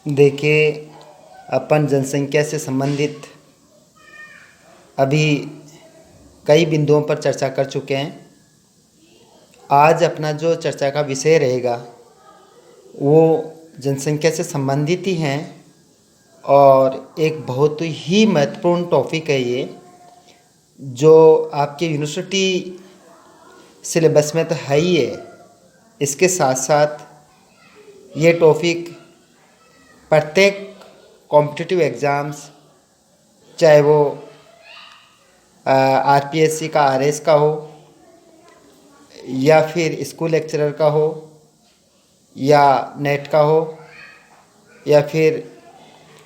देखिए, अपन जनसंख्या से संबंधित अभी कई बिंदुओं पर चर्चा कर चुके हैं। आज अपना जो चर्चा का विषय रहेगा वो जनसंख्या से संबंधित ही हैं और एक बहुत ही महत्वपूर्ण टॉपिक है ये, जो आपके यूनिवर्सिटी सिलेबस में तो है ही है। इसके साथ साथ ये टॉपिक प्रत्येक कॉम्पिटिटिव एग्ज़ाम्स, चाहे वो आरपीएससी का आरएस का हो, या फिर स्कूल लेक्चरर का हो, या नेट का हो, या फिर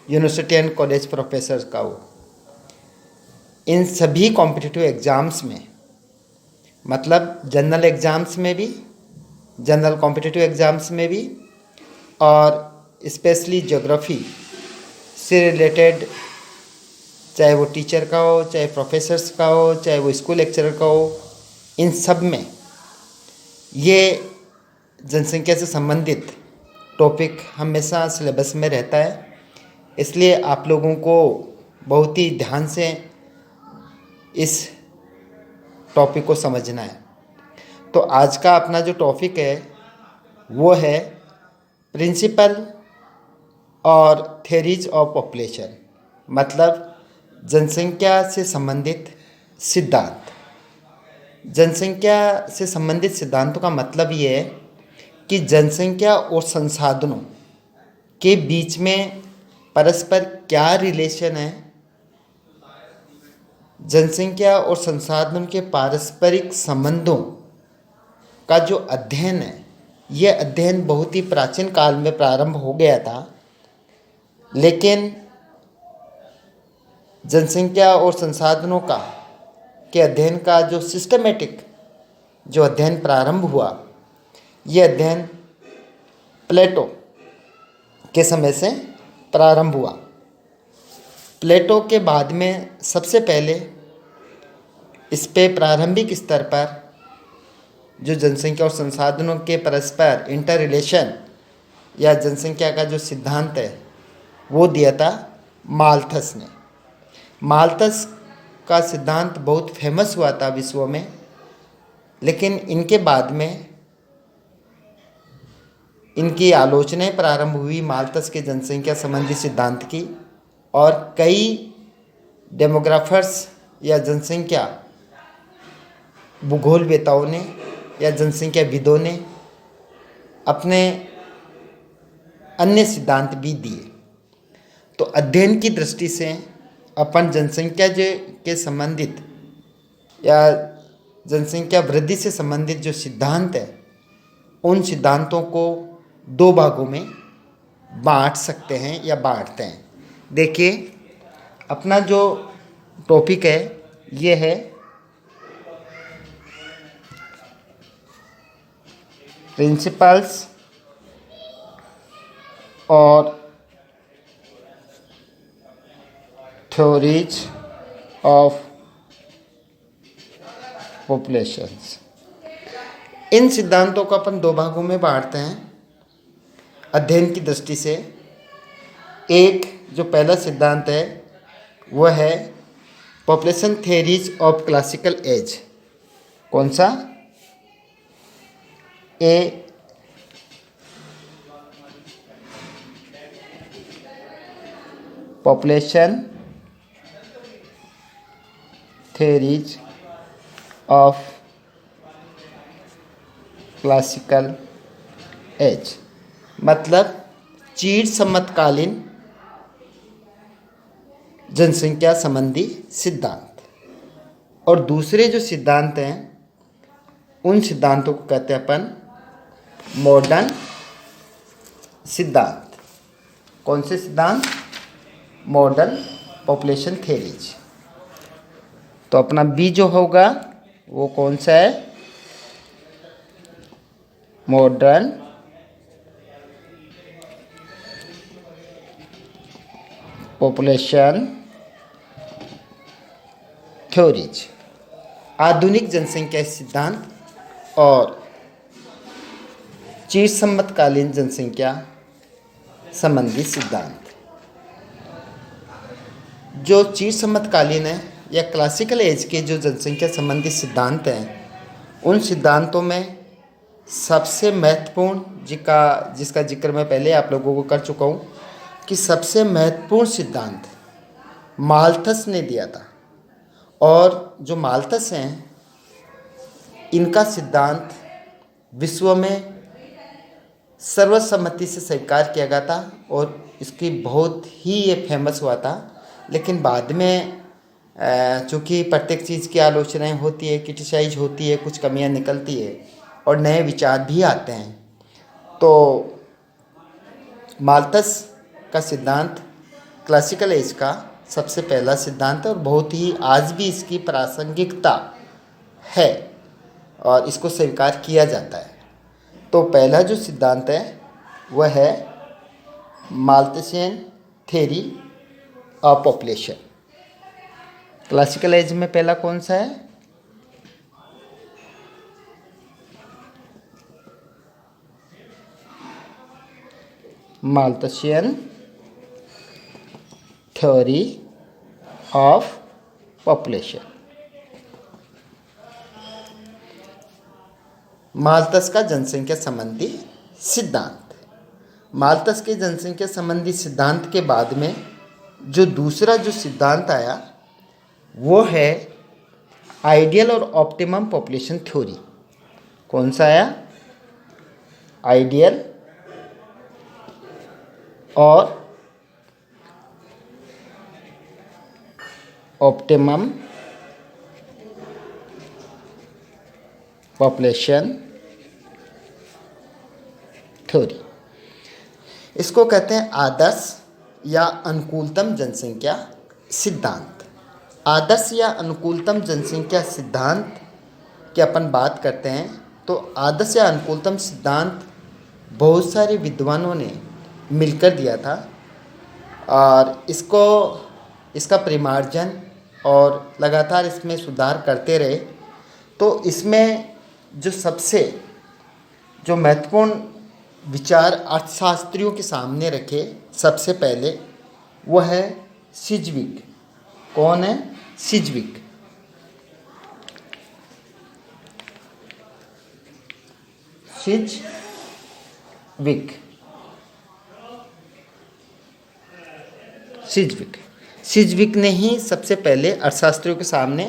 यूनिवर्सिटी एंड कॉलेज प्रोफेसर का हो, इन सभी कॉम्पिटिटिव एग्ज़ाम्स में, मतलब जनरल एग्ज़ाम्स में भी, जनरल कॉम्पिटिटिव एग्ज़ाम्स में भी, और स्पेशली ज्योग्राफी से रिलेटेड, चाहे वो टीचर का हो, चाहे प्रोफेसर्स का हो, चाहे वो स्कूल लेक्चरर का हो, इन सब में ये जनसंख्या से संबंधित टॉपिक हमेशा सिलेबस में रहता है। इसलिए आप लोगों को बहुत ही ध्यान से इस टॉपिक को समझना है। तो आज का अपना जो टॉपिक है वो है प्रिंसिपल और थ्योरीज ऑफ पॉपुलेशन, मतलब जनसंख्या से संबंधित सिद्धांत। जनसंख्या से संबंधित सिद्धांतों का मतलब ये है कि जनसंख्या और संसाधनों के बीच में परस्पर क्या रिलेशन है। जनसंख्या और संसाधनों के पारस्परिक संबंधों का जो अध्ययन है, ये अध्ययन बहुत ही प्राचीन काल में प्रारंभ हो गया था, लेकिन जनसंख्या और संसाधनों का के अध्ययन का जो सिस्टमेटिक जो अध्ययन प्रारंभ हुआ, ये अध्ययन प्लेटो के समय से प्रारंभ हुआ। प्लेटो के बाद में सबसे पहले इस पे प्रारंभिक स्तर पर जो जनसंख्या और संसाधनों के परस्पर इंटर रिलेशन या जनसंख्या का जो सिद्धांत है वो दिया था माल्थस ने। माल्थस का सिद्धांत बहुत फेमस हुआ था विश्व में, लेकिन इनके बाद में इनकी आलोचनाएं प्रारंभ हुई माल्थस के जनसंख्या संबंधी सिद्धांत की, और कई डेमोग्राफर्स या जनसंख्या भूगोलवेताओं ने या जनसंख्या विदों ने अपने अन्य सिद्धांत भी दिए। तो अध्ययन की दृष्टि से अपन जनसंख्या के संबंधित या जनसंख्या वृद्धि से संबंधित जो सिद्धांत है, उन सिद्धांतों को दो भागों में बांट सकते हैं या बांटते हैं। देखिए, अपना जो टॉपिक है ये है प्रिंसिपल्स और थ्योरीज ऑफ पॉपुलेशंस। इन सिद्धांतों को अपन दो भागों में बांटते हैं अध्ययन की दृष्टि से। एक जो पहला सिद्धांत है वह है population theories of classical as. कौन सा? ए population theories of classical as, मतलब चीड़ समकालीन जनसंख्या संबंधी सिद्धांत। और दूसरे जो सिद्धांत हैं उन सिद्धांतों को कहते हैं अपन मॉडर्न सिद्धांत। कौन से सिद्धांत? Modern population theories. तो अपना बी जो होगा वो कौन सा है? मॉडर्न पॉपुलेशन थ्योरीज, आधुनिक जनसंख्या सिद्धांत और चिर समकालीन जनसंख्या संबंधी सिद्धांत। जो चिर समकालीन है या क्लासिकल एज के जो जनसंख्या संबंधी सिद्धांत हैं, उन सिद्धांतों में सबसे महत्वपूर्ण जिसका जिक्र मैं पहले आप लोगों को कर चुका हूँ कि सबसे महत्वपूर्ण सिद्धांत माल्थस ने दिया था। और जो माल्थस हैं, इनका सिद्धांत विश्व में सर्वसम्मति से स्वीकार किया गया था और इसकी बहुत ही ये फेमस हुआ था। लेकिन बाद में चूँकि प्रत्येक चीज़ की आलोचनाएं होती है, क्रिटिसाइज होती है, कुछ कमियां निकलती है और नए विचार भी आते हैं, तो माल्थस का सिद्धांत क्लासिकल एज का सबसे पहला सिद्धांत है और बहुत ही आज भी इसकी प्रासंगिकता है और इसको स्वीकार किया जाता है। तो पहला जो सिद्धांत है वह है Malthusian theory of population. Classical as में पहला कौन सा है? Malthusian theory of population. Malthus का जनसंख्या संबंधी सिद्धांत। माल्थस के जनसंख्या संबंधी सिद्धांत के बाद में जो दूसरा जो सिद्धांत आया वो है आइडियल और ऑप्टिमम पॉपुलेशन थ्योरी। कौन सा आया? आइडियल और ऑप्टिमम पॉपुलेशन थ्योरी। इसको कहते हैं आदर्श या अनुकूलतम जनसंख्या सिद्धांत। आदर्श या अनुकूलतम जनसंख्या सिद्धांत की अपन बात करते हैं तो आदर्श या अनुकूलतम सिद्धांत बहुत सारे विद्वानों ने मिलकर दिया था और इसका परिमार्जन और लगातार इसमें सुधार करते रहे। तो इसमें जो महत्वपूर्ण विचार अर्थशास्त्रियों के सामने रखे सबसे पहले वो है सिजविक। कौन है? सिजविक। सिजविक ने ही सबसे पहले अर्थशास्त्रियों के सामने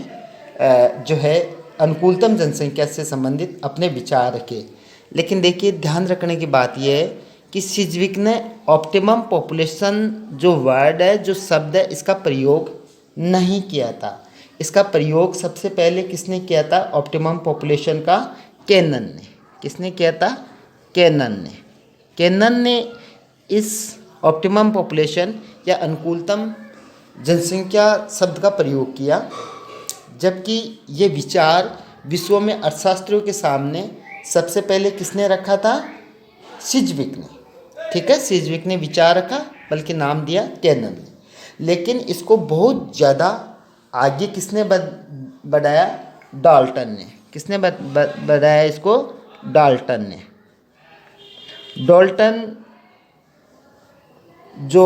जो है अनुकूलतम जनसंख्या से संबंधित अपने विचार रखे। लेकिन देखिए, ध्यान रखने की बात यह है कि सिजविक ने ऑप्टिमम पॉपुलेशन जो वर्ड है, जो शब्द है, इसका प्रयोग नहीं किया था। इसका प्रयोग सबसे पहले किसने किया था? ऑप्टिमम पॉपुलेशन का केनन ने। किसने किया था? केनन ने इस ऑप्टिमम पॉपुलेशन या अनुकूलतम जनसंख्या शब्द का प्रयोग किया, जबकि ये विचार विश्व में अर्थशास्त्रियों के सामने सबसे पहले किसने रखा था? सिजविक ने। ठीक है, सिजविक ने विचार रखा, बल्कि नाम दिया केनन ने। लेकिन इसको बहुत ज़्यादा आगे किसने बढ़ाया? डाल्टन ने। किसने बढ़ाया इसको? डाल्टन ने। डाल्टन जो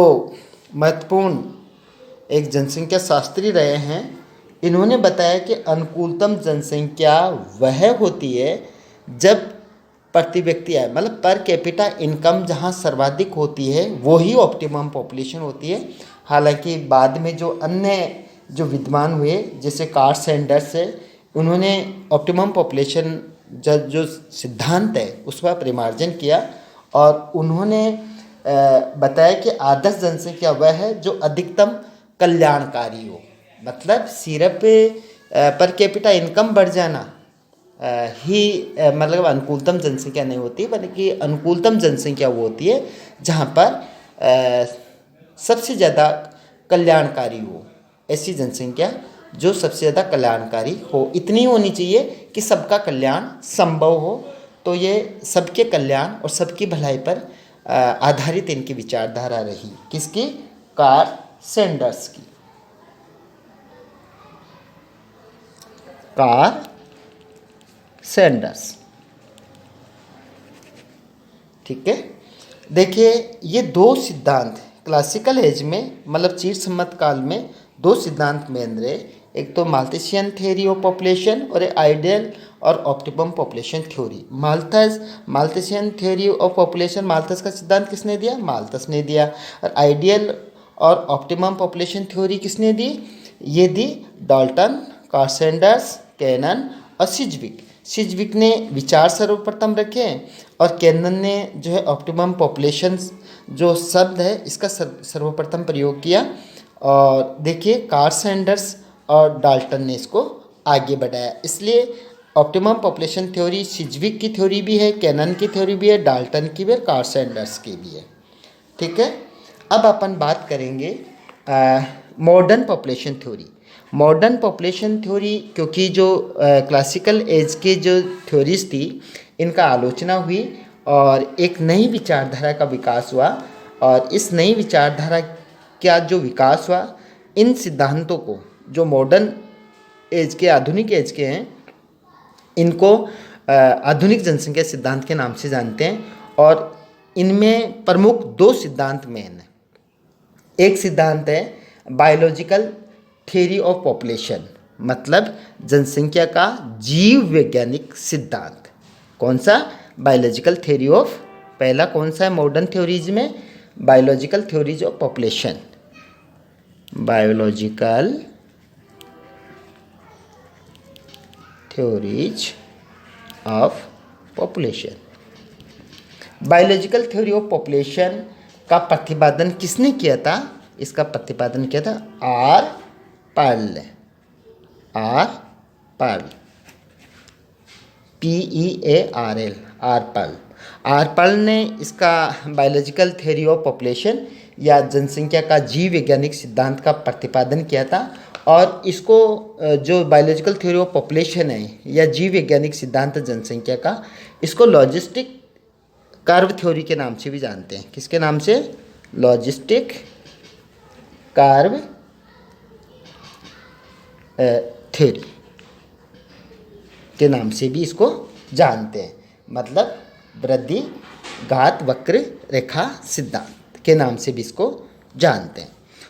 महत्वपूर्ण एक जनसंख्या शास्त्री रहे हैं, इन्होंने बताया कि अनुकूलतम जनसंख्या वह होती है जब प्रति व्यक्ति आय, मतलब पर कैपिटा इनकम जहाँ सर्वाधिक होती है वो ही ऑप्टिमम पॉपुलेशन होती है। हालांकि बाद में जो अन्य जो विद्वान हुए, जैसे कार्ल सैंडर्स है, उन्होंने ऑप्टिमम पॉपुलेशन जो सिद्धांत है उसका परिमार्जन किया और उन्होंने बताया कि आदर्श जनसंख्या वह है जो अधिकतम कल्याणकारी हो। मतलब सिर्फ पर कैपिटा इनकम बढ़ जाना ही मतलब अनुकूलतम जनसंख्या नहीं होती, बल्कि अनुकूलतम जनसंख्या वो होती है जहाँ पर सबसे ज़्यादा कल्याणकारी हो। ऐसी जनसंख्या जो सबसे ज़्यादा कल्याणकारी हो, इतनी होनी चाहिए कि सबका कल्याण संभव हो। तो ये सबके कल्याण और सबकी भलाई पर आधारित इनकी विचारधारा रही। किसकी? कार्ल सैंडर्स की। Karl Sanders. ठीक है। देखिए ये दो सिद्धांत क्लासिकल एज में मतलब चीर सम्मत काल में दो सिद्धांत मेन रहे, एक तो माल्थसियन थ्योरी ऑफ पॉपुलेशन और आइडियल और optimum population theory. Malthusian theory of population, Malthus का सिद्धांत किसने दिया? माल्थस ने दिया। और आइडियल और ऑप्टिमम पॉपुलेशन थ्योरी किसने दी? ये दी डाल्टन, कार्सेंडर्स, कैनन और सिजविक ने विचार सर्वप्रथम रखे और कैनन ने जो है ऑप्टिमम पॉपुलेशन जो शब्द है इसका सर्वप्रथम प्रयोग किया। और देखिए कार्सेंडर्स और डाल्टन ने इसको आगे बढ़ाया। इसलिए ऑप्टिमम पॉपुलेशन थ्योरी सिजविक की थ्योरी भी है, कैनन की थ्योरी भी है, डाल्टन की भी है, कार्सेंडर्स की भी है। ठीक है। अब अपन बात करेंगे modern population theory. Modern population theory क्योंकि जो क्लासिकल एज के जो थ्योरीज थी इनका आलोचना हुई और एक नई विचारधारा का विकास हुआ। और इस नई विचारधारा का जो विकास हुआ, इन सिद्धांतों को जो मॉडर्न एज के, आधुनिक एज के हैं, इनको आधुनिक जनसंख्या सिद्धांत के नाम से जानते हैं। और इनमें प्रमुख दो सिद्धांत मेन हैं। एक सिद्धांत है बायोलॉजिकल थ्योरी ऑफ पॉपुलेशन, मतलब जनसंख्या का जीव वैज्ञानिक सिद्धांत। कौन सा? बायोलॉजिकल थ्योरी ऑफ, पहला कौन सा है मॉडर्न थ्योरीज में? Biological theories of population, biological theories of population. Biological theory of population का प्रतिपादन किसने किया था? इसका प्रतिपादन किया था R Pearl, PEARL, R Pearl ने इसका बायोलॉजिकल थ्योरी ऑफ पॉपुलेशन या जनसंख्या का जीव वैज्ञानिक सिद्धांत का प्रतिपादन किया था। और इसको जो बायोलॉजिकल थ्योरी ऑफ पॉपुलेशन है या जीव वैज्ञानिक सिद्धांत जनसंख्या का, इसको लॉजिस्टिक कर्व थ्योरी के नाम से भी जानते हैं। किसके नाम से? लॉजिस्टिक कर्व थ्योरी के नाम से भी इसको जानते हैं, मतलब वृद्धि घात वक्र रेखा सिद्धांत के नाम से भी इसको जानते हैं।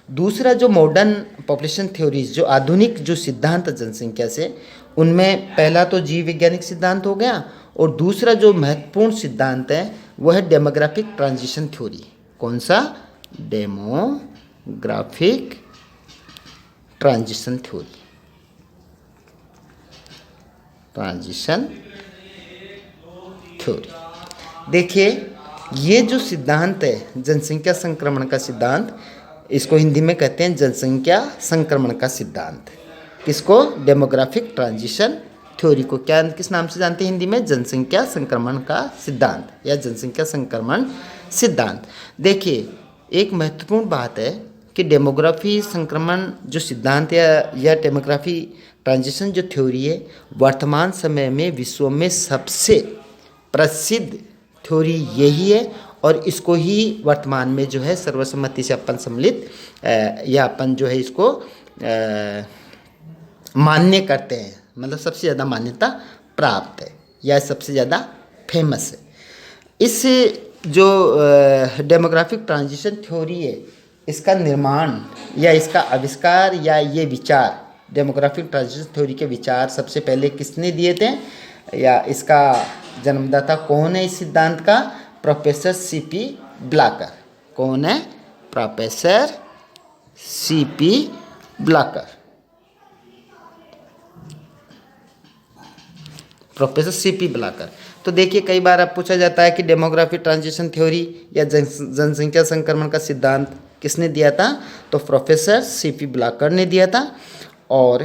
दूसरा जो मॉडर्न पॉपुलेशन थ्योरीज, जो आधुनिक जो सिद्धांत जनसंख्या से, उनमें पहला तो जीव वैज्ञानिक सिद्धांत हो गया और दूसरा जो महत्वपूर्ण सिद्धांत है वह है डेमोग्राफिक ट्रांजिशन थ्योरी। कौन सा? डेमोग्राफिक ट्रांजिशन थ्योरी, देखिए ये जो सिद्धांत है जनसंख्या संक्रमण का सिद्धांत, इसको हिंदी में कहते हैं जनसंख्या संक्रमण का सिद्धांत। किसको? डेमोग्राफिक ट्रांजिशन थ्योरी को क्या, किस नाम से जानते हैं हिंदी में? जनसंख्या संक्रमण का सिद्धांत या जनसंख्या संक्रमण सिद्धांत। देखिए एक महत्वपूर्ण बात है कि डेमोग्राफी संक्रमण जो सिद्धांत या डेमोग्राफी ट्रांजिशन जो थ्योरी है, वर्तमान समय में विश्व में सबसे प्रसिद्ध थ्योरी यही है। और इसको ही वर्तमान में जो है सर्वसम्मति से अपन सम्मिलित या अपन जो है इसको मान्य करते हैं, मतलब सबसे ज़्यादा मान्यता प्राप्त है या सबसे ज़्यादा फेमस है। इस जो डेमोग्राफिक ट्रांजिशन थ्योरी है, इसका निर्माण या इसका आविष्कार या ये विचार, डेमोग्राफिक ट्रांजिशन थ्योरी के विचार सबसे पहले किसने दिए थे या इसका जन्मदाता कौन है इस सिद्धांत का? Professor CP blocker. कौन है? Professor CP blocker. Professor CP blocker. तो देखिए कई बार अब पूछा जाता है कि डेमोग्राफिक ट्रांजिशन थ्योरी या जनसंख्या संक्रमण का सिद्धांत किसने दिया था? तो प्रोफेसर CP ब्लाकर ने दिया था। और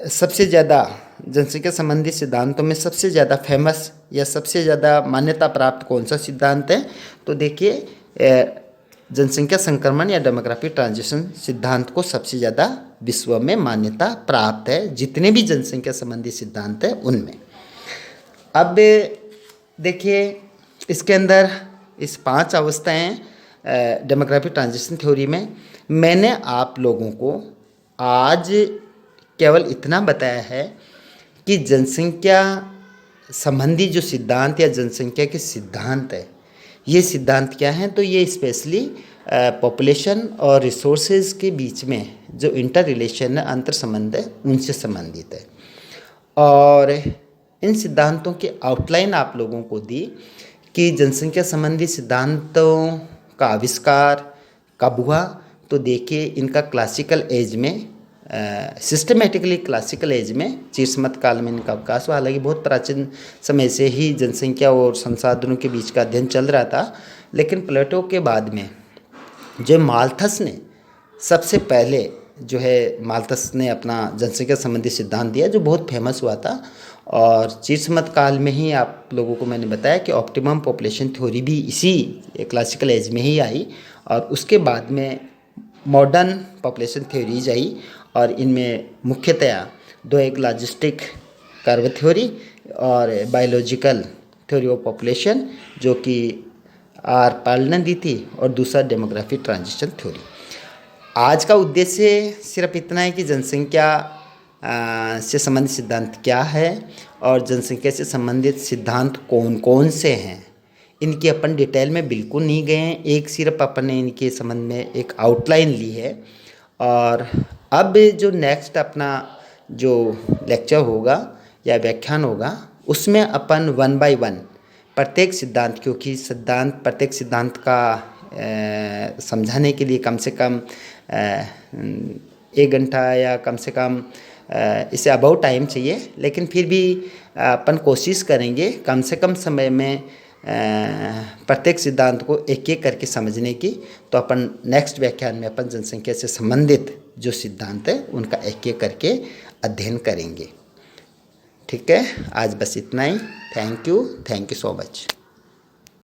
सबसे ज़्यादा जनसंख्या संबंधी सिद्धांतों में सबसे ज़्यादा फेमस या सबसे ज़्यादा मान्यता प्राप्त कौन सा सिद्धांत है? तो देखिए जनसंख्या संक्रमण या डेमोग्राफिक ट्रांजिशन सिद्धांत को सबसे ज़्यादा विश्व में मान्यता प्राप्त है, जितने भी जनसंख्या संबंधी सिद्धांत हैं उनमें। अब देखिए इसके अंदर इस 5 अवस्थाएं डेमोग्राफिक ट्रांजिशन थ्योरी में। मैंने आप लोगों को आज केवल इतना बताया है कि जनसंख्या संबंधी जो सिद्धांत या जनसंख्या के सिद्धांत है, ये सिद्धांत क्या हैं, तो ये स्पेशली पॉपुलेशन और रिसोर्सेज के बीच में जो इंटर रिलेशन है, अंतर संबंध है, उनसे संबंधित है। और इन सिद्धांतों की आउटलाइन आप लोगों को दी कि जनसंख्या संबंधी सिद्धांतों का आविष्कार कब हुआ, तो देखिए इनका क्लासिकल एज में सिस्टमेटिकली क्लासिकल एज में चीरसमत काल में इनका अवकाश हुआ। हालांकि बहुत प्राचीन समय से ही जनसंख्या और संसाधनों के बीच का अध्ययन चल रहा था, लेकिन प्लेटो के बाद में जो माल्थस ने सबसे पहले जो है माल्थस ने अपना जनसंख्या संबंधी सिद्धांत दिया, जो बहुत फेमस हुआ था। और चीरसमत काल में ही आप लोगों को मैंने बताया कि ऑप्टिमम पॉपुलेशन थ्योरी भी इसी क्लासिकल एज में ही आई, और उसके बाद में मॉडर्न पॉपुलेशन थ्योरीज आई। और इनमें मुख्यतया दो, एक लॉजिस्टिक कर्व थ्योरी और बायोलॉजिकल थ्योरी ऑफ पॉपुलेशन, जो कि आर पार्ल ने दी थी, और दूसरा डेमोग्राफी ट्रांजिशन थ्योरी। आज का उद्देश्य सिर्फ इतना है कि जनसंख्या से संबंधित सिद्धांत क्या है और जनसंख्या से संबंधित सिद्धांत कौन कौन से हैं, इनकी अपन डिटेल में बिल्कुल नहीं गए हैं। एक सिर्फ अपन ने इनके संबंध में एक आउटलाइन ली है। और अब जो नेक्स्ट अपना जो लेक्चर होगा या व्याख्यान होगा, उसमें अपन 1 बाय 1 प्रत्येक सिद्धांत, क्योंकि प्रत्येक सिद्धांत का समझाने के लिए कम से कम 1 घंटा या कम से कम इससे अबाउ टाइम चाहिए, लेकिन फिर भी अपन कोशिश करेंगे कम से कम समय में प्रत्येक सिद्धांत को एक एक करके समझने की। तो अपन नेक्स्ट व्याख्यान में अपन जनसंख्या से संबंधित जो सिद्धांत है उनका एक एक करके अध्ययन करेंगे। ठीक है, आज बस इतना ही। Thank you so much.